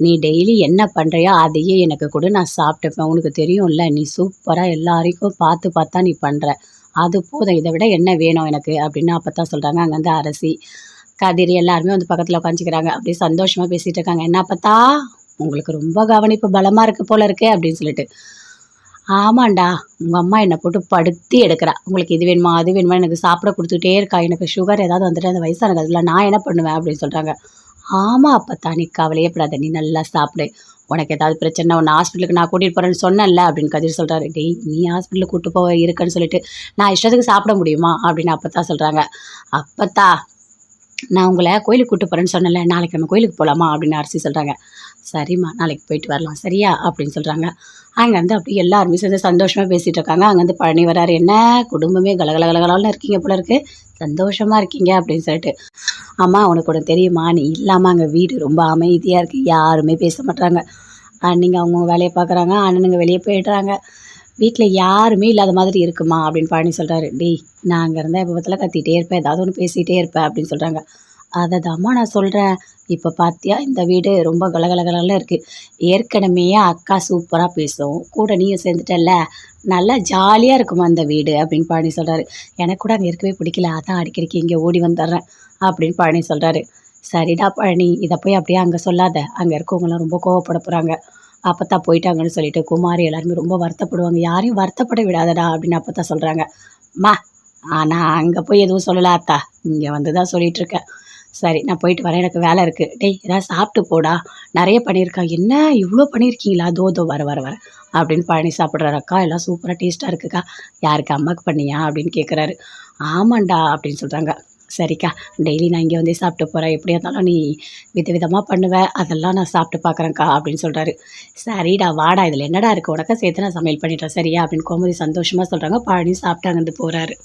நீ டெய்லி என்ன பண்ணுறியோ அதையே எனக்கு கூட நான் சாப்பிட்டுப்பேன், உனக்கு தெரியும்ல, நீ சூப்பராக எல்லாரையும் பார்த்து பார்த்தா நீ பண்ணுற, அது போதும், இதை விட என்ன வேணும் எனக்கு அப்படின்னு அப்போ தான் சொல்கிறாங்க. அங்கேருந்து அரசி கதிர் எல்லாருமே வந்து பக்கத்தில் உட்காந்துக்கிறாங்க. அப்படியே சந்தோஷமாக பேசிகிட்டு இருக்காங்க. என்ன பார்த்தா உங்களுக்கு ரொம்ப கவனிப்பு பலமாக இருக்குது போல இருக்கு அப்படின்னு சொல்லிட்டு. ஆமாண்டா, உங்கள் அம்மா என்னை போட்டு படுத்தி எடுக்கிறா, உங்களுக்கு இது வேணுமா அது வேணுமா, எனக்கு சாப்பிட கொடுத்துட்டே இருக்கா, எனக்கு சுகர் ஏதாவது வந்துட்டு அந்த வயசான காலத்தில் நான் என்ன பண்ணுவேன் அப்படின்னு சொல்கிறாங்க. ஆமாம் அப்பத்தா, நீ கவலையே படாத, நீ நல்லா சாப்பிடு, உனக்கு ஏதாவது பிரச்சனை உன்னை ஹாஸ்பிட்டலுக்கு நான் கூட்டிகிட்டு போகிறேன்னு சொன்னேன்ல அப்படின்னு கதிர் சொல்கிறாரு. டேய் நீ ஹாஸ்பிட்டலுக்கு கூப்பிட்டு போக இருக்குன்னு சொல்லிட்டு நான் இஷ்டத்துக்கு சாப்பிட முடியுமா அப்படின்னு அப்பத்தா சொல்கிறாங்க. அப்பத்தா, நான் உங்களை கோயிலுக்கு கூப்பிட்டு போகிறேன்னு சொன்னேன்ல, நாளைக்கு நம்ம கோயிலுக்கு போகலாமா அப்படின்னு அரசி சொல்கிறாங்க. சரிம்மா நாளைக்கு போயிட்டு வரலாம் சரியா அப்படின்னு சொல்கிறாங்க. அங்கேருந்து அப்படியே எல்லாருமே சேர்ந்து சந்தோஷமாக பேசிகிட்டு இருக்காங்க. அங்கேருந்து பழனி வராரு. என்ன குடும்பமே கலகலகலகலன்னு இருக்கீங்க போல இருக்கு, சந்தோஷமாக இருக்கீங்க அப்படின்னு சொல்லிட்டு. அம்மா உனக்கு ஒன்று தெரியுமா, நீ இல்லாமல் அங்கே வீடு ரொம்ப அமைதியாக இருக்குது, யாருமே பேச மாட்டாங்க, அண்ணிங்க அவங்க வேலையை பார்க்குறாங்க, அண்ணனுங்க வெளியே போயிடுறாங்க, வீட்டில் யாருமே இல்லாத மாதிரி இருக்குமா அப்படின்னு பழனி சொல்கிறாரு. டேய் நான் அங்கே இருந்தால் எப்போ பார்த்தாலும் கத்திகிட்டே இருப்பேன், ஏதாவது ஒன்று பேசிகிட்டே இருப்பேன் அப்படின்னு சொல்கிறாங்க. அதை தாம்மா நான் சொல்கிறேன், இப்போ பார்த்தியா இந்த வீடு ரொம்ப கலகலகலன்னு இருக்குது, ஏற்கனவே அக்கா சூப்பராக பேசும், கூட நீயும் சேர்ந்துட்டல்ல, நல்லா ஜாலியாக இருக்குமா அந்த வீடு அப்படின்னு பழனி சொல்கிறாரு. எனக்கு கூட அங்கே இருக்கவே பிடிக்கல, அதான் அடிக்கடிக்கு இங்கே ஓடி வந்துடுறேன் அப்படின்னு பழனி சொல்கிறாரு. சரிடா பழனி, இதை போய் அப்படியே அங்கே சொல்லாத, அங்கே இருக்கவங்களாம் ரொம்ப கோவப்பட போகிறாங்க, அப்போத்தான் போயிட்டாங்கன்னு சொல்லிட்டு குமாரி எல்லாருமே ரொம்ப வருத்தப்படுவாங்க, யாரையும் வருத்தப்பட விடாதடா அப்படின்னு அப்போத்தான் சொல்கிறாங்க. மா நான் அங்கே போய் எதுவும் சொல்லலை அத்தா, இங்கே வந்து தான் சொல்லிகிட்ருக்கேன், சரி நான் போயிட்டு வரேன், எனக்கு வேலை இருக்குது. டேய் ஏதாவது சாப்பிட்டு போடா, நிறைய பண்ணியிருக்கா. என்ன இவ்வளோ பண்ணியிருக்கீங்களா? தோ தோ வரேன் அப்படின்னு பழனி சாப்பிட்றாரு. அக்கா எல்லாம் சூப்பராக டேஸ்ட்டாக இருக்குக்கா. யாருக்கு அம்மாவுக்கு பண்ணியா அப்படின்னு கேட்குறாரு. ஆமாண்டா அப்படின்னு சொல்கிறாங்க. சரிக்கா, டெய்லி நான் இங்கே வந்து சாப்பிட்டு போகிறேன், எப்படியா இருந்தாலும் நீ விதவிதமாக பண்ணுவ, அதெல்லாம் நான் சாப்பிட்டு பார்க்குறேன்க்கா அப்படின்னு சொல்கிறாரு. சரிடா வாடா, இதில் என்னடா இருக்குது, உனக்கா சேர்த்து நான் சமையல் பண்ணிடுறேன் சரியா அப்படின்னு கோமதி சந்தோஷமாக சொல்கிறாங்க. பழனி சாப்பிட்டு அங்கேருந்து போகிறாரு.